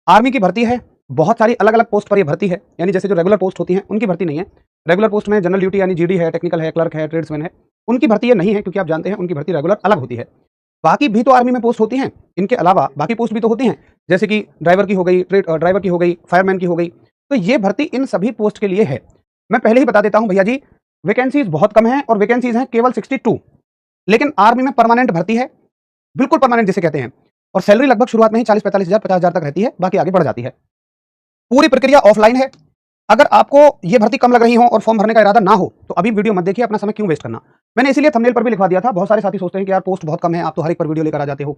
Army की भर्ती है, बहुत सारी अलग अलग पोस्ट पर ये भर्ती है, यानी जैसे जो रेगुलर पोस्ट होती हैं उनकी भर्ती नहीं है। रेगुलर पोस्ट में जनरल ड्यूटी यानी जीडी है, टेक्निकल है, क्लर्क है, ट्रेड्समैन है, उनकी भर्ती ये नहीं है, क्योंकि आप जानते हैं उनकी भर्ती रेगुलर अलग होती है। बाकी भी तो आर्मी में पोस्ट होती हैं, इनके अलावा बाकी पोस्ट भी तो होती हैं, जैसे कि ड्राइवर की हो गई, ड्राइवर की हो गई, फायरमैन की हो गई। तो ये भर्ती इन सभी पोस्ट के लिए है। मैं पहले ही बता देता हूं भैया जी, वैकेंसीज बहुत कम है और वैकेंसीज हैं केवल 62। लेकिन आर्मी में परमानेंट भर्ती है, बिल्कुल परमानेंट जिसे कहते हैं, और सैलरी लगभग शुरुआत में ही 40-45 हज़ार 50 हज़ार तक रहती है, बाकी आगे बढ़ जाती है। पूरी प्रक्रिया ऑफलाइन है। अगर आपको ये भर्ती कम लग रही हो और फॉर्म भरने का इरादा ना हो तो अभी वीडियो मत देखिए, अपना समय क्यों वेस्ट करना। मैंने इसीलिए थंबनेल पर भी लिखवा दिया था। बहुत सारे साथी सोचते हैं कि यार पोस्ट बहुत कम है, आप तो हर एक पर वीडियो लेकर आ जाते हो।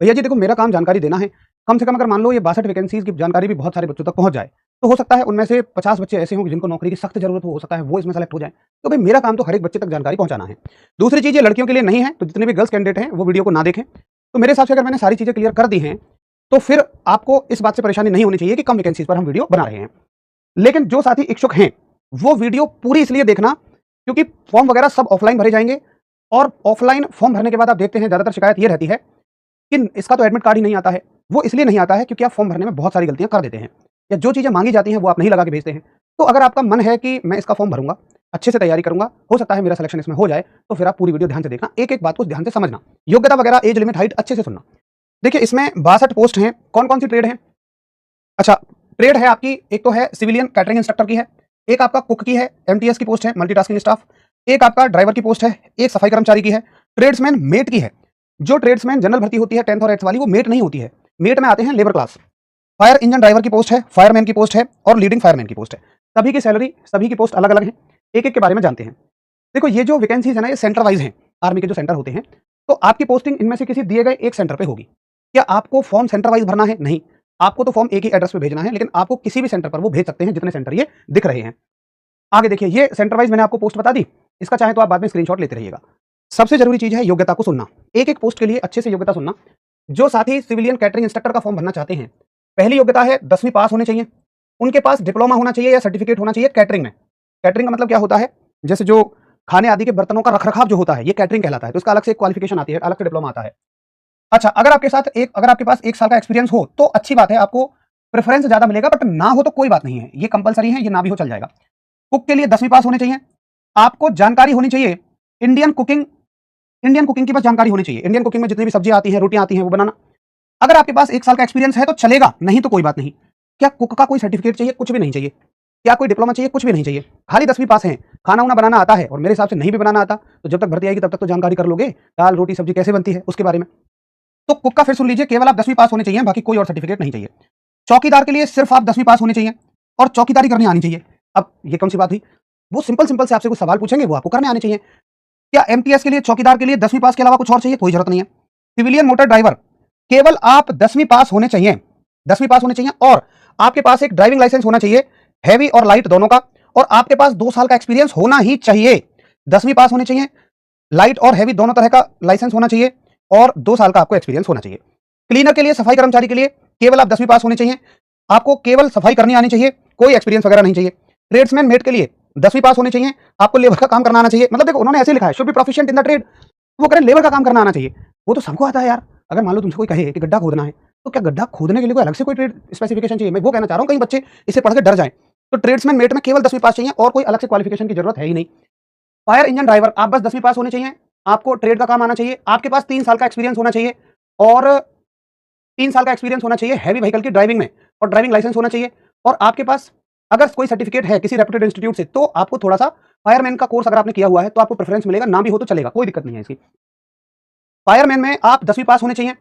भैया जी देखो, मेरा काम जानकारी देना है। कम से कम अगर मान लो ये 62 वैकेंसीज की जानकारी भी बहुत सारे बच्चों तक पहुंच जाए, तो हो सकता है उनमें से 50 बच्चे ऐसे हों जिनको नौकरी की सख्त जरूरत हो सकता है वो इसमें सेलेक्ट हो जाए। तो भाई मेरा काम तो हर एक बच्चे तक जानकारी पहुंचाना है। दूसरी चीज, ये लड़कियों के लिए नहीं है, तो जितने भी गर्ल्स कैंडिडेट हैं वो वीडियो को ना देखें। तो मेरे हिसाब से अगर मैंने सारी चीजें क्लियर कर दी हैं तो फिर आपको इस बात से परेशानी नहीं होनी चाहिए कि कम वैकेंसीज पर हम वीडियो बना रहे हैं। लेकिन जो साथी इच्छुक हैं वो वीडियो पूरी इसलिए देखना क्योंकि फॉर्म वगैरह सब ऑफलाइन भरे जाएंगे, और ऑफलाइन फॉर्म भरने के बाद आप देखते हैं ज्यादातर शिकायत ये रहती है कि इसका तो एडमिट कार्ड ही नहीं आता है। वो इसलिए नहीं आता है क्योंकि आप फॉर्म भरने में बहुत सारी गलतियां कर देते हैं, या जो चीजें मांगी जाती हैं वो आप नहीं लगा के भेजते हैं। तो अगर आपका मन है कि मैं इसका फॉर्म भरूंगा, अच्छे से तैयारी करूंगा, हो सकता है मेरा सिलेक्शन इसमें हो जाए, तो फिर आप पूरी वीडियो ध्यान से देखना, एक एक बात को ध्यान से समझना, योग्यता वगैरह, एज लिमिट, हाइट अच्छे से सुनना। देखिए इसमें 62 पोस्ट हैं। कौन कौन सी ट्रेड है? अच्छा, ट्रेड है आपकी, एक तो है सिविलियन कैटरिंग इंस्ट्रक्टर की है, एक आपका कुक की है, एमटीएस की पोस्ट है, मल्टीटास्किंग स्टाफ, एक आपका ड्राइवर की पोस्ट है, एक सफाई कर्मचारी की है, ट्रेड्समैन मेट की है। जो ट्रेड्समैन जनरल भर्ती होती है 10th और 8th वाली, वो मेट नहीं होती है, मेट में आते हैं labour class. Fire engine driver की पोस्ट है, फायरमैन की पोस्ट है और लीडिंग फायरमैन की पोस्ट है। सभी की सैलरी, सभी की पोस्ट अलग अलग है, एक एक के बारे में जानते हैं। देखो ये जो वैकेंसीज है ना, ये सेंटर वाइज हैं, आर्मी के जो सेंटर होते हैं। तो आपकी पोस्टिंग इनमें से किसी दिए गए एक सेंटर पे होगी। क्या आपको फॉर्म सेंटर वाइज भरना है? नहीं, आपको तो फॉर्म एक ही एड्रेस पे भेजना है, लेकिन आपको किसी भी सेंटर पर वो भेज सकते हैं जितने सेंटर ये दिख रहे हैं। आगे देखिए, ये सेंटर वाइज मैंने आपको पोस्ट बता दी, इसका चाहे तो आप बाद में स्क्रीनशॉट लेते रहिएगा। सबसे जरूरी चीज है योग्यता को सुनना, एक एक पोस्ट के लिए अच्छे से योग्यता सुनना। जो साथी सिविलियन कैटरिंग इंस्ट्रक्टर का फॉर्म भरना चाहते हैं, पहली योग्यता है 10वीं पास होने चाहिए, उनके पास डिप्लोमा होना चाहिए या सर्टिफिकेट होना चाहिए कैटरिंग में। कैटरिंग का मतलब क्या होता है? जैसे जो खाने आदि के बर्तनों का रखरखाव जो होता है, ये कैटरिंग कहलाता है, तो इसका अलग से क्वालिफिकेशन आती है, अलग से डिप्लोमा आता है। अच्छा, अगर आपके पास 1 साल का एक्सपीरियंस हो तो अच्छी बात है, आपको प्रेफरेंस ज्यादा मिलेगा, बट ना हो तो कोई बात नहीं है, ये कंपलसरी है, ये ना भी हो चल जाएगा। कुक के लिए 10वीं पास होने चाहिए, आपको जानकारी होनी चाहिए इंडियन कुकिंग, इंडियन कुकिंग की बस जानकारी होनी चाहिए, इंडियन कुकिंग में जितनी भी सब्जियां आती हैं, रोटियां आती हैं, वो बनाना। अगर आपके पास 1 साल का एक्सपीरियंस है तो चलेगा, नहीं तो कोई बात नहीं। क्या कुक का कोई सर्टिफिकेट चाहिए? कुछ भी नहीं चाहिए। क्या कोई डिप्लोमा चाहिए? कुछ भी नहीं चाहिए, खाली 10वीं पास है, खाना उना बनाना आता है, और मेरे हिसाब से नहीं भी बनाना आता तो जब तक भर्ती आएगी तब तक तो जानकारी कर लोगे, दाल रोटी सब्जी कैसे बनती है उसके बारे में। तो कुक का फिर सुन लीजिए, केवल आप 10वीं पास होने चाहिए, बाकी कोई और सर्टिफिकेट नहीं चाहिए। चौकीदार के लिए सिर्फ आप 10वीं पास होने चाहिए और चौकीदारी करनी आनी चाहिए। अब ये कौन सी बात हुई? वो सिंपल सिंपल से आपसे कुछ सवाल पूछेंगे, वो आपको करने आने चाहिए। क्या एमटीएस के लिए, चौकीदार के लिए 10वीं पास के अलावा कुछ और चाहिए? कोई जरूरत नहीं है। सिविलियन मोटर ड्राइवर, केवल आप 10वीं पास होने चाहिए, 10वीं पास होने चाहिए, और आपके पास एक ड्राइविंग लाइसेंस होना चाहिए, हैवी और लाइट दोनों का, और आपके पास 2 साल का एक्सपीरियंस होना ही चाहिए। 10वीं पास होने चाहिए, लाइट और हैवी दोनों तरह का लाइसेंस होना चाहिए, और 2 साल का आपको एक्सपीरियंस होना चाहिए। क्लीनर के लिए, सफाई कर्मचारी के लिए केवल आप 10वीं पास होने चाहिए, आपको केवल सफाई करनी आनी चाहिए, कोई एक्सपीरियंस वगैरह नहीं चाहिए। ट्रेड्समैन मेट के लिए 10वीं पास होनी चाहिए, आपको लेबर का काम करना आना चाहिए। मतलब देखो उन्होंने ऐसे लिखा है, should be proficient in the trade, वो करें लेबर का काम करना आना चाहिए। वो तो सबको आता है यार। अगर मान लो तुमसे कोई कहे कि गड्ढा खोदना है, तो क्या गड्ढा खोदने के लिए कोई अलग से कोई ट्रेड स्पेसिफिकेशन चाहिए? मैं वो कहना चाह रहा हूँ, कहीं बच्चे इसे पढ़ के डर जाएं। तो ट्रेड्समैन मेट में केवल 10वीं पास चाहिए और कोई अलग से क्वालिफिकेशन की जरूरत है ही नहीं। फायर इंजन ड्राइवर, आप बस 10वीं पास होने चाहिए, आपको ट्रेड का काम आना चाहिए, आपके पास 3 साल का एक्सपीरियंस होना चाहिए, और 3 साल का एक्सपीरियंस होना चाहिए हैवी व्हीकल की ड्राइविंग में, और ड्राइविंग लाइसेंस होना चाहिए, और आपके पास अगर कोई सर्टिफिकेट है किसी रेप्यूटेड इंस्टीट्यूट से, तो आपको थोड़ा सा फायरमैन का कोर्स अगर आपने किया हुआ है तो आपको प्रेफरेंस मिलेगा, ना भी हो तो चलेगा, कोई दिक्कत नहीं है इसकी। फायरमैन में आप 10वीं पास होने चाहिए,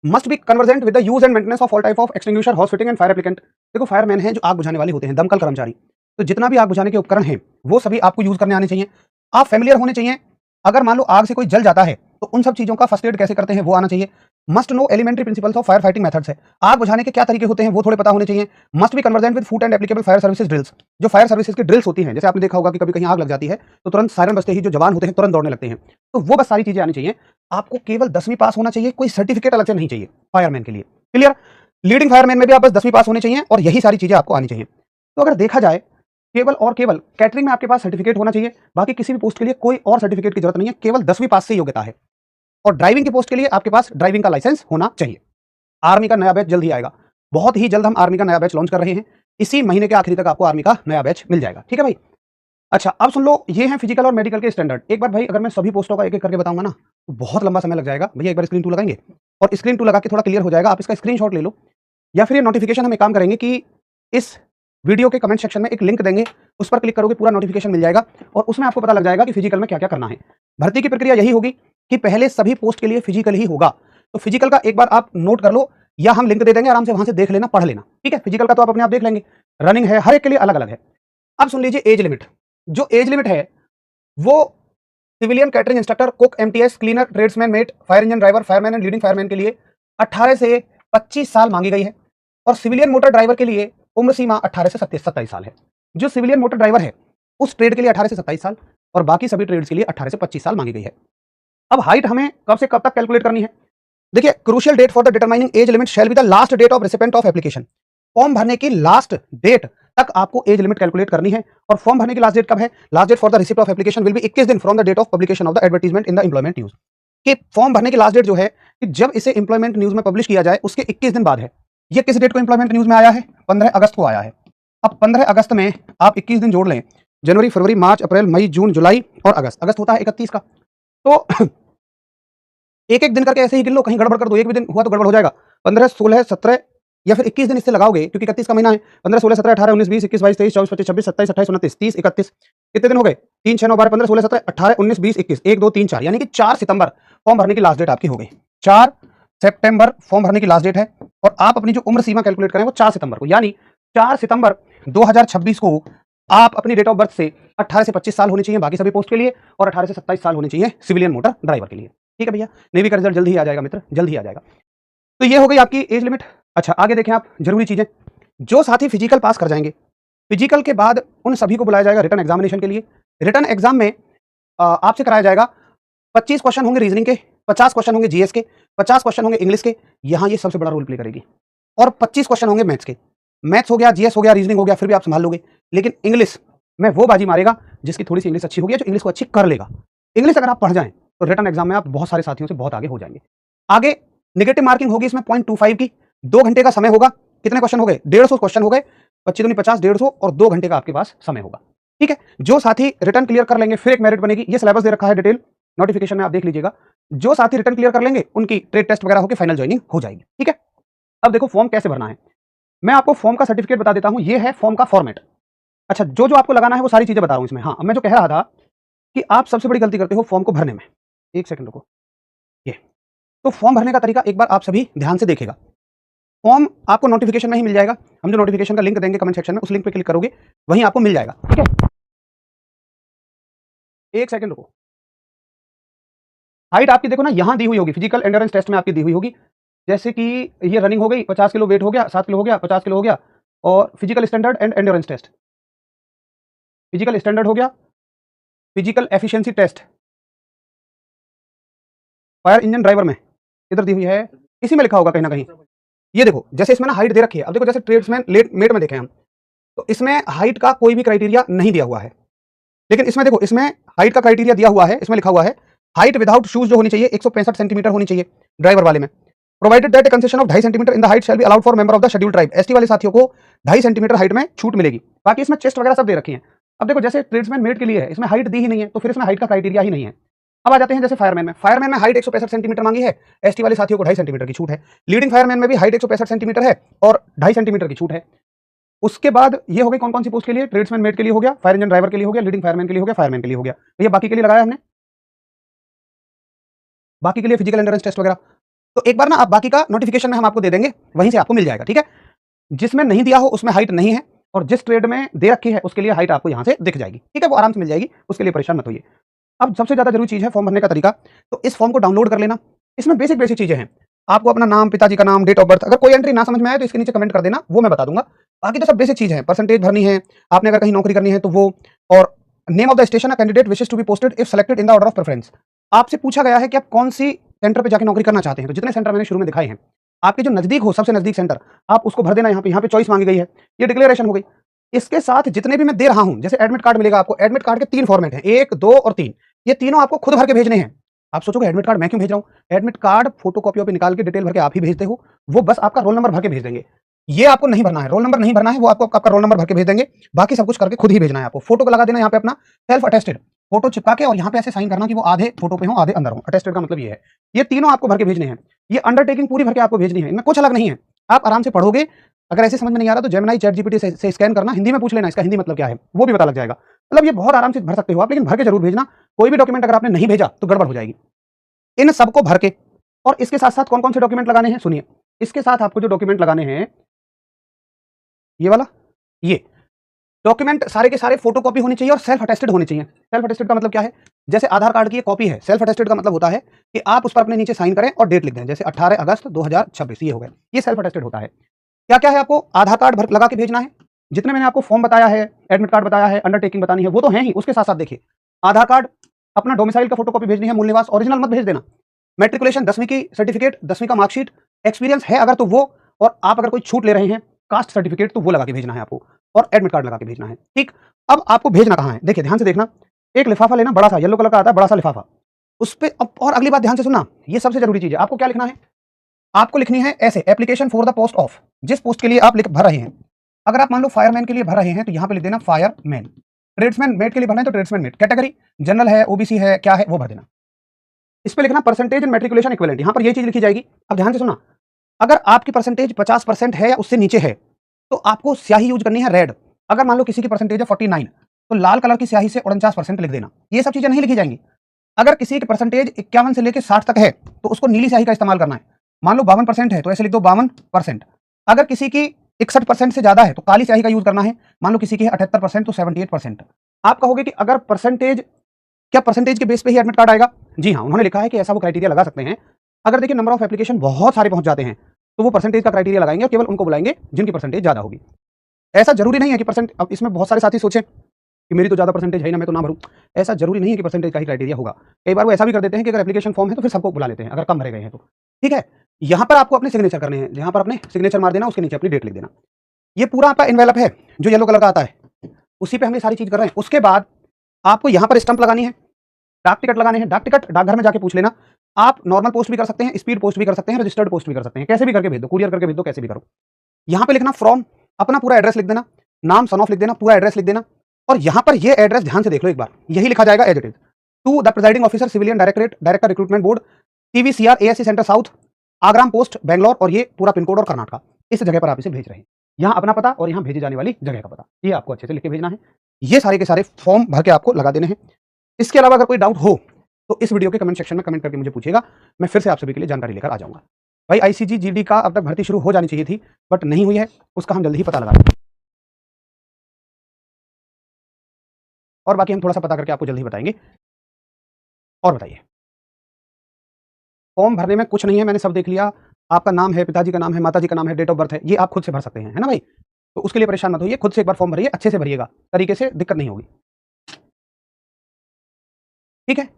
must be convergent with the use and maintenance of all type of extinguisher, house fitting and fire applicant. देखो फायरमैन है जो आग बुझाने वाले होते हैं, दमकल कर्मचारी, तो जितना भी आग बुझाने के उपकरण हैं वो सभी आपको यूज करने आने चाहिए। आप फेमिलियर होने चाहिए, अगर मान लो आग से कोई जल जाता है तो उन सब चीजों का फर्स्ट एड कैसे करते हैं वो आना चाहिए। Must know elementary principles of fire fighting methods है, आग बुझाने के क्या तरीके होते हैं वो थोड़े पता होने चाहिए। Must be convergent with food and applicable fire services drills, जो फायर सर्विसेज की ड्रिल्स होती हैं, जैसे आपने देखा होगा कि कभी कहीं आग लग जाती है तो तुरंत सायरन बजते ही जो जवान होते हैं तुरंत दौड़ने लगते हैं, तो वो बस सारी चीजें आनी चाहिए। आपको केवल 10वीं पास होना चाहिए, कोई सर्टिफिकेट अलग से नहीं चाहिए फायरमैन के लिए। क्लियर? लीडिंग फायरमैन में भी आप बस 10वीं पास होने चाहिए और यही सारी चीजें आपको आनी चाहिए। तो अगर देखा जाए, केवल और केवल कैटरिंग में आपके पास सर्टिफिकेट होना चाहिए, बाकी किसी भी पोस्ट के लिए कोई और सर्टिफिकेट की जरूरत नहीं है, केवल 10वीं पास से योग्यता है। और ड्राइविंग की पोस्ट के लिए आपके पास ड्राइविंग का लाइसेंस होना चाहिए। आर्मी का नया बैच जल्द ही आएगा, बहुत ही जल्द हम आर्मी का नया बैच लॉन्च कर रहे हैं। इसी महीने के आखिरी तक आपको आर्मी का नया बैच मिल जाएगा, ठीक है भाई। अच्छा, अब सुन लो, ये हैं फिजिकल और मेडिकल के स्टैंडर्ड। एक बार भाई अगर मैं सभी पोस्टों का एक-एक करके बताऊंगा ना तो बहुत लंबा समय लग जाएगा। भैया एक बार स्क्रीन 2 लगाएंगे और स्क्रीन 2 लगा के थोड़ा क्लियर हो जाएगा। आप इसका स्क्रीनशॉट ले लो या फिर ये नोटिफिकेशन हम एक काम करेंगे कि इस वीडियो के कमेंट सेक्शन में एक लिंक देंगे, उस पर क्लिक करोगे पूरा नोटिफिकेशन मिल जाएगा और उसमें आपको पता लग जाएगा कि फिजिकल में क्या-क्या करना है। भर्ती की प्रक्रिया यही होगी कि पहले सभी पोस्ट के लिए फिजिकल ही होगा। तो फिजिकल का एक बार आप नोट कर लो या हम लिंक दे देंगे, आराम से वहां से देख लेना, पढ़ लेना, ठीक है। फिजिकल का तो आप अपने आप देख लेंगे, रनिंग है, हर एक के लिए अलग-अलग है। अब सुन लीजिए एज लिमिट। जो एज लिमिट है वो civilian catering instructor, cook, MTS, cleaner, tradesman, mate, fire engine driver, fireman and leading fireman के लिए 18 से 25 साल मांगी गई है और सिविलियन मोटर ड्राइवर के लिए उम्र सीमा 18 से 27 साल है। जो सिविलियन मोटर ड्राइवर है उस ट्रेड के लिए 18 से 27 साल और बाकी सभी ट्रेड्स के लिए 18 से 25 साल मांगी गई है। अब हाइट हमें कब से कब तक कैलकुलेट करनी है? देखिए, crucial date for the determining age limit shall be the last date of recipient of application. Form भरने की लास्ट डेट तक आपको एज लिमिट कैलकुलेट करनी है। और फॉर्म भरने की लास्ट डेट कब है? Last date for the receipt of application will be 21 दिन from the date of publication of the advertisement in the employment news. कि फॉर्म भरने की लास्ट डेट जो है कि जब इसे एम्प्लॉयमेंट न्यूज में पब्लिश किया जाए उसके 21 दिन बाद है। ये किस डेट को एम्प्लॉयमेंट न्यूज में आया है? 15 अगस्त को आया है। अब 15 अगस्त में आप 21 दिन जोड़ लें, जनवरी, फरवरी, मार्च, अप्रैल, मई, जून, जुलाई और अगस्त। अगस्त होता है 31 का। तो एक एक दिन करके ऐसे ही गिन लो, कहीं गड़बड़ कर दो, एक भी दिन हुआ तो गड़बड़ हो जाएगा। 15, 16, 17 या फिर 21 दिन इससे लगाओगे क्योंकि 31 का महीना है। 15, 16, 17, 18, 19, 20, 21, 22, 23, 24, 25, 26, 27, 28, 29, 30, 31। कितने दिन हो गए? 3, 6, 9, 12, 15, 16, 17, 18, 19, 20, 21, 1, 2, 3, 4, यानी कि 4 सितंबर फॉर्म भरने की लास्ट डेट आपकी हो गई। 4 सितंबर फॉर्म भरने की लास्ट डेट है और आप अपनी जो उम्र सीमा कैलकुलेट करें वो 4 सितंबर को, यानी 4 सितंबर 2026 को आप अपनी डेट ऑफ बर्थ से 18 से 25 साल होनी चाहिए बाकी सभी पोस्ट के लिए और 18 से 27 साल होनी चाहिए सिविलियन मोटर ड्राइवर के लिए। ठीक है भैया, नेवी का रिजल्ट जल्द ही आ जाएगा मित्र, जल्द ही आ जाएगा। तो ये हो गई आपकी एज लिमिट। अच्छा, आगे देखें आप जरूरी चीजें। जो साथी फिजिकल पास कर जाएंगे, फिजिकल के बाद उन सभी को बुलाया जाएगा रिटर्न एग्जामिनेशन के लिए। रिटर्न एग्जाम में आपसे कराया जाएगा 25 क्वेश्चन होंगे रीजनिंग के, 50 क्वेश्चन होंगे जीएस के, 50 क्वेश्चन होंगे इंग्लिश के, यहां ये सबसे बड़ा रोल प्ले करेगी, और 25 क्वेश्चन होंगे मैथ्स के। मैथ्स हो गया, जीएस हो गया, रीजनिंग हो गया, फिर भी आप संभाल लोगे, लेकिन इंग्लिश में वो बाजी मारेगा जिसकी थोड़ी सी इंग्लिश अच्छी होगी, जो इंग्लिश को अच्छी कर लेगा। इंग्लिश अगर आप पढ़ जाएं तो रिटर्न एग्जाम में आप बहुत सारे साथियों से बहुत आगे हो जाएंगे। आगे नेगेटिव मार्किंग होगी इसमें 0.25 की। 2 घंटे का समय होगा। कितने क्वेश्चन हो गए? 150 क्वेश्चन हो गए। 25 दूनी 50, 150 और 2 घंटे का आपके पास समय होगा। ठीक है, जो साथी रिटर्न क्लियर कर लेंगे फिर एक मेरिट बनेगी। ये सिलेबस दे रखा है डिटेल, नोटिफिकेशन में आप देख लीजिएगा। जो साथी रिटर्न क्लियर कर लेंगे उनकी ट्रेड टेस्ट वगैरह होकर फाइनल ज्वाइनिंग हो जाएगी। ठीक है, अब देखो फॉर्म कैसे भरना है। मैं आपको फॉर्म का सर्टिफिकेट बता देता हूं। ये है फॉर्म का फॉर्मेट। अच्छा, जो जो आपको लगाना है वो सारी चीजें बता रहा हूं इसमें। हाँ, अब मैं जो कह रहा था कि आप सबसे बड़ी गलती करते हो फॉर्म को भरने में। एक सेकंड रुको। ये तो फॉर्म भरने का तरीका एक बार आप सभी ध्यान से देखिएगा। फॉर्म आपको नोटिफिकेशन में ही मिल जाएगा। हम जो नोटिफिकेशन का लिंक देंगे कमेंट सेक्शन में, उस लिंक पे क्लिक करोगे वहीं आपको मिल जाएगा। ठीक है, एक सेकंड रुको। हाइट आपकी देखो ना यहां दी हुई होगी, फिजिकल एंड्योरेंस टेस्ट में आपकी दी हुई होगी। जैसे कि ये रनिंग हो गई, 50 किलो वेट हो गया, 7 किलो हो गया, 50 किलो हो गया, और physical standard and endurance test, physical standard हो गया, physical efficiency test, fire engine driver में इधर दी हुई है, इसी में लिखा होगा कहीं ना कहीं। ये देखो, जैसे इसमें ना हाइट दे रखी है। अब देखो जैसे ट्रेड्समैन मेट में देखें हम, तो इसमें हाइट का कोई भी क्राइटेरिया नहीं दिया हुआ है, लेकिन इसमें देखो इसमें हाइट का क्राइटेरिया दिया हुआ है। इसमें लिखा हुआ है हाइट विदाउट शूज जो होनी चाहिए 165 सेंटीमीटर होनी चाहिए ड्राइवर वाले में। Provided that concession of 2.5 centimetre in the height shall be allowed for member of the scheduled tribe. ST वाले साथियों को 2.5 सेंटीमीटर हाइट में छूट मिलेगी। बाकी इसमें चेस्ट वगैरह सब दे रखी है। अब देखो जैसे ट्रेड्समैन मेट के लिए है, इसमें हाइट दी ही नहीं है, तो फिर इसमें हाइट का क्राइटेरिया ही नहीं है। अब आ जाते हैं जैसे फायरमैन में। फायरमैन में हाइट 165 सेंटीमीटर मांगी है, एसटी वाले साथियों को 2.5 सेंटीमीटर की छूट है। लीडिंग फायरमैन में भी हाइट 165 सेंटीमीटर है और 2.5 सेंटीमीटर की छूट है। उसके बाद ये हो गई कौन कौन सी पोस्ट के लिए? ट्रेड्समैन मेट के लिए हो गया, फायर इंजन ड्राइवर के लिए हो गया, लीडिंग फायरमैन के लिए हो गया, फायरमैन के लिए हो गया। ये बाकी के लिए लगाया हमने, बाकी के लिए फिजिकल एंड्योरेंस टेस्ट वगैरह। तो एक बार ना आप बाकी का नोटिफिकेशन में हम आपको दे देंगे, वहीं से आपको मिल जाएगा। ठीक है, जिसमें नहीं दिया हो उसमें हाइट नहीं है, और जिस ट्रेड में दे रखी है उसके लिए हाइट आपको यहां से दिख जाएगी। ठीक है, वो आराम से मिल जाएगी, उसके लिए परेशान मत होइए। अब सबसे ज्यादा जरूरी चीज है फॉर्म भरने का तरीका। तो इस फॉर्म को डाउनलोड कर लेना। इसमें बेसिक बेसिक चीजें हैं। आपको अपना नाम, पिताजी का नाम, डेट ऑफ बर्थ, अगर कोई एंट्री ना समझ में आए तो इसके नीचे कमेंट कर देना, वो मैं बता दूंगा। बाकी तो सब बेसिक चीज है। परसेंटेज भरनी है, आपने अगर कहीं नौकरी करनी है तो वो, और name of the station candidate wishes to be posted if selected in the order of preference. आपसे पूछा गया है कि आप कौन सी सेंटर पे जाके नौकरी करना चाहते हैं। तो जितने सेंटर मैंने शुरू में दिखाए हैं, आपके जो नजदीक हो, सबसे नजदीक सेंटर आप उसको भर देना। यहाँ पे चॉइस मांगी गई है, ये डिक्लेरेशन हो गई। इसके साथ जितने भी मैं दे रहा हूं, जैसे एडमिट कार्ड मिलेगा आपको, एडमिट कार्ड के 3 फॉर्मेट हैं, 1, 2 और 3। ये तीनों आपको खुद भर के भेजने हैं। आप सोचोगे एडमिट कार्ड मैं क्यों भेज रहा हूं? एडमिट कार्ड फोटोकॉपी पे निकाल के डिटेल भर के आप ही भेजते हो, वो बस आपका रोल नंबर भर के भेज देंगे। ये आपको नहीं भरना है, रोल नंबर नहीं भरना है, वो आपको आपका रोल नंबर भर के भेज देंगे, बाकी सब कुछ करके खुद ही भेजना है आपको। फोटो को लगा देना यहाँ पे अपना सेल्फ अटेस्टेड, फोटो चिपका के और यहाँ पे ऐसे साइन करना कि वो आधे फोटो पे हो आधे अंदर हो। अटेस्टेड का मतलब ये है। ये तीनों आपको भर के भेजने हैं, ये अंडरटेकिंग पूरी भर के आपको भेजनी है, इनमें कुछ अलग नहीं है। आप आराम से पढ़ोगे, अगर ऐसे समझ में नहीं आ रहा तो जेमिनी चैट जीपीटी से स्कैन करना, हिंदी में पूछ लेना इसका हिंदी मतलब क्या है, वो भी पता लग जाएगा। मतलब ये बहुत आराम से भर सकते हो आप, लेकिन भर के जरूर भेजना। कोई भी डॉक्यूमेंट अगर आपने नहीं भेजा तो गड़बड़ हो जाएगी। इन सबको भर के, और इसके साथ साथ कौन कौन से डॉक्यूमेंट लगाने हैं सुनिए। इसके साथ आपको जो डॉक्यूमेंट लगाने हैं, ये वाला, ये डॉक्यूमेंट सारे के सारे फोटोकॉपी होनी चाहिए और सेल्फ अटेस्टेड होने चाहिए। सेल्फ अटेस्टेड का मतलब क्या है, जैसे आधार कार्ड की ये कॉपी है, सेल्फ अटेस्टेड का मतलब होता है कि आप उस पर अपने नीचे साइन करें और डेट लिख दें, जैसे 18 अगस्त 2026, ये हो गया, ये सेल्फ अटेस्टेड होता है। क्या क्या है, आपको आधार कार्ड भर लगा के भेजना है, जितने मैंने आपको फॉर्म बताया है, एडमिट कार्ड बताया है, अंडरटेकिंग बतानी है, वो तो है ही। उसके साथ साथ देखिए, आधार कार्ड, अपना डोमिसाइल का फोटोकॉपी भेजनी है, मूल निवास, ओरिजिनल मत भेज देना, मैट्रिकुलेशन 10वीं की सर्टिफिकेट, 10वीं का मार्कशीट, एक्सपीरियंस है अगर तो वो, और आप अगर कोई छूट ले रहे हैं, कास्ट सर्टिफिकेट, तो वो लगा के भेजना है आपको, और एडमिट कार्ड लगा के भेजना है। ठीक, अब आपको भेजना कहाँ है, देखिए ध्यान से देखना। एक लिफाफा लेना, बड़ा सा येलो कलर का आता है, बड़ा सा लिफाफा, उस पे और अगली बात ध्यान से सुनना, ये सबसे जरूरी चीज है। आपको क्या लिखना है, आपको लिखनी है ऐसे, application for the post of, जिस पोस्ट के लिए आप भर रहे हैं। अगर आप मान लो फायरमैन के लिए भर रहे हैं तो यहाँ पे लिख देना फायरमैन। ट्रेड्समैन मेट के लिए भरना है तो ट्रेड्समैन मेट। कैटेगरी जनरल है, ओबीसी है, क्या है, वो भर देना। इस पे लिखना परसेंटेज इन मैट्रिकुलेशन इक्विवेलेंट, यहाँ पर ये चीज लिखी जाएगी। अब ध्यान से सुनना, अगर आपकी परसेंटेज 50% है या उससे नीचे है तो आपको स्याही यूज करनी है रेड। अगर मान लो किसी की परसेंटेज है 49 तो लाल कलर की स्याही से 49% लिख देना। ये सब चीजें नहीं लिखी जाएंगी। अगर किसी की परसेंटेज 51 से लेकर 60 तक है तो उसको नीली स्याही का इस्तेमाल करना है। मान लो 52% है तो ऐसे लिख दो 52%। अगर किसी की 61% से ज्यादा है तो काली स्याही का यूज करना है। मान लो किसी की है 78% तो 78%। आप कहोगे कि अगर परसेंटेज, क्या परसेंटेज के बेस पे ही एडमिट कार्ड आएगा? जी हाँ, उन्होंने लिखा है कि ऐसा वो क्राइटेरिया लगा सकते हैं। अगर देखिए नंबर ऑफ एप्लीकेशन बहुत सारे पहुंच जाते हैं तो वो परसेंटेज का क्राइटेरिया लगाएंगे और केवल उनको बुलाएंगे जिनकी परसेंटेज ज्यादा होगी। ऐसा जरूरी नहीं है कि परसेंट, अब इसमें बहुत सारे साथी सोचें कि मेरी तो ज्यादा परसेंटेज है ना, मैं तो ना भरूं। ऐसा जरूरी नहीं है कि परसेंटेज का ही क्राइटेरिया होगा। कई बार वो ऐसा भी कर देते हैं कि अगर एप्लीकेशन फॉर्म है तो फिर सबको बुला लेते हैं अगर कम भरे गए हैं तो। ठीक है, यहाँ पर आपको अपने सिग्नेचर करने हैं, जहां पर अपने सिग्नेचर मार देना, उसके नीचे अपनी डेट लिख देना। ये पूरा आपका एनवेलप है जो येलो कलर का आता है, उसी पे हम ये सारी चीज कर रहे हैं। उसके बाद आपको यहाँ पर स्टंप लगानी है, डाक टिकट लगाने हैं। डाक टिकट डाकघर में जाके पूछ लेना। आप नॉर्मल पोस्ट भी कर सकते हैं, स्पीड पोस्ट भी कर सकते हैं, रजिस्टर्ड पोस्ट भी कर सकते हैं, कैसे भी करके भेज दो, कुरियर करके भेज दो, कैसे भी करो। यहाँ पे लिखना फ्रॉम, अपना पूरा एड्रेस लिख देना, नाम सन ऑफ लिख देना, पूरा एड्रेस लिख देना। और यहाँ पर ये एड्रेस ध्यान से देख लो एक बार, यही लिखा जाएगा as it is, to the presiding officer civilian directorate, director recruitment board, TVCR ASC centre south, Agram post Bangalore, और ये पूरा पिन कोड और कर्नाटका, इस जगह पर आप इसे भेज रहे हैं। यहाँ अपना पता और यहाँ भेजी जाने वाली जगह का पता, ये आपको अच्छे से लिख के भेजना है। ये सारे के सारे फॉर्म भर के आपको लगा देने हैं। इसके अलावा अगर कोई डाउट हो तो इस वीडियो के कमेंट सेक्शन में कमेंट करके मुझे पूछिएगा, मैं फिर से आप सभी के लिए जानकारी लेकर आ जाऊंगा। भाई आईसीजी जीडी का अब तक भर्ती शुरू हो जानी चाहिए थी बट नहीं हुई है, उसका हम जल्दी ही पता लगा देंगे और बाकी हम थोड़ा सा पता करके आपको जल्दी ही बताएंगे। और बताइए, फॉर्म भरने में कुछ नहीं है, मैंने सब देख लिया। आपका नाम है, पिताजी का नाम है, माताजी का नाम है, डेट ऑफ बर्थ है, ये आप खुद से भर सकते हैं, है ना भाई। तो उसके लिए परेशान मत होइए, खुद से एक बार फॉर्म भरिए, अच्छे से भरिएगा, तरीके से, दिक्कत नहीं होगी। ठीक है,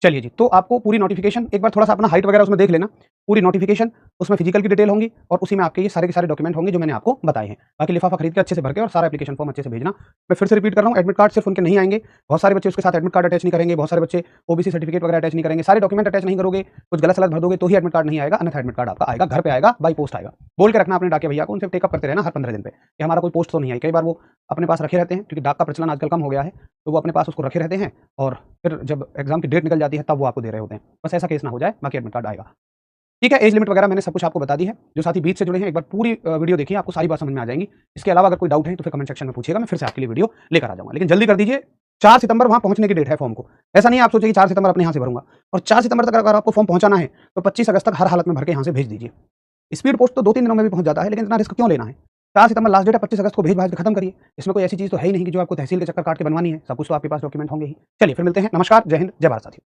चलिए जी। तो आपको पूरी नोटिफिकेशन एक बार थोड़ा सा अपना हाइट वगैरह उसमें देख लेना, पूरी नोटिफिकेशन, उसमें फिजिकल की डिटेल होंगी और उसी में आपके ये सारे के सारे डॉक्यूमेंट होंगे जो मैंने आपको बताए हैं। बाकी लिफाफा खरीद के अच्छे से भर के और सारा एप्लीकेशन फॉर्म अच्छे से भेजना। मैं फिर से रिपीट कर रहा हूँ, एडमिट कार्ड सिर्फ उनके नहीं आएंगे, बहुत सारे बच्चे उसके साथ एडमिट कार्ड अटैच नहीं करेंगे, बहुत सारे बच्चे ओबीसी सर्टिफिकेट वगैरह अटैच नहीं करेंगे, सारे डॉक्यूमेंट अटैच नहीं करोगे, कुछ गलत सलत भर दोगे तो ही एडमिट कार्ड नहीं आएगा, अन्यथा एडमिट कार्ड आपका आएगा, घर पे आएगा, बाई पोस्ट आएगा। बोल के रखना अपने डाके भैया को, उनसे टेकअप करते रहना हर 15 दिन पे कि हमारा कोई पोस्ट तो नहीं आई। कई बार वो अपने पास रखे रहते हैं क्योंकि डाक का प्रचलन आजकल कम हो गया है, तो वो अपने पास उसको रखे रहते हैं और फिर जब एग्जाम की डेट निकल जाती है तब वो आपको दे रहे होते हैं। बस ऐसा केस ना हो जाए, बाकी एडमिट कार्ड आएगा। ठीक है, एज लिमिट वगैरह मैंने सब कुछ आपको बता दी है। जो साथी बीच से जुड़े हैं एक बार पूरी वीडियो देखिए, आपको सारी बात समझ में आ जाएंगी। इसके अलावा अगर कोई डाउट है तो फिर कमेंट सेक्शन में पूछिएगा, मैं फिर से आपके लिए वीडियो लेकर आ जाऊंगा। लेकिन जल्दी कर दीजिए, 4 सितंबर वहां पहुंचने की डेट है फॉर्म को। ऐसा नहीं आप सोचिए कि 4 सितंबर अपने यहाँ से भरूंगा, और 4 सितंबर तक अगर आपको फॉर्म पहुंचाना है तो 25 अगस्त तक हर हालत में भर के यहाँ से भेज दीजिए। स्पीड पोस्ट तो 2-3 दिनों में भी पहुंच जाता है, लेकिन इतना रिस्क क्यों लेना है। 4 सितंबर लास्ट डेट है, 25 अगस्त को भेज भाज के खत्म करिए। इसमें कोई ऐसी चीज तो है ही नहीं कि जो आपको तहसील के चक्कर काट के बनवानी है, सब कुछ तो आपके पास डॉक्यूमेंट होंगे ही। चलिए फिर मिलते हैं, नमस्कार, जय हिंद, जय भारत साथियों।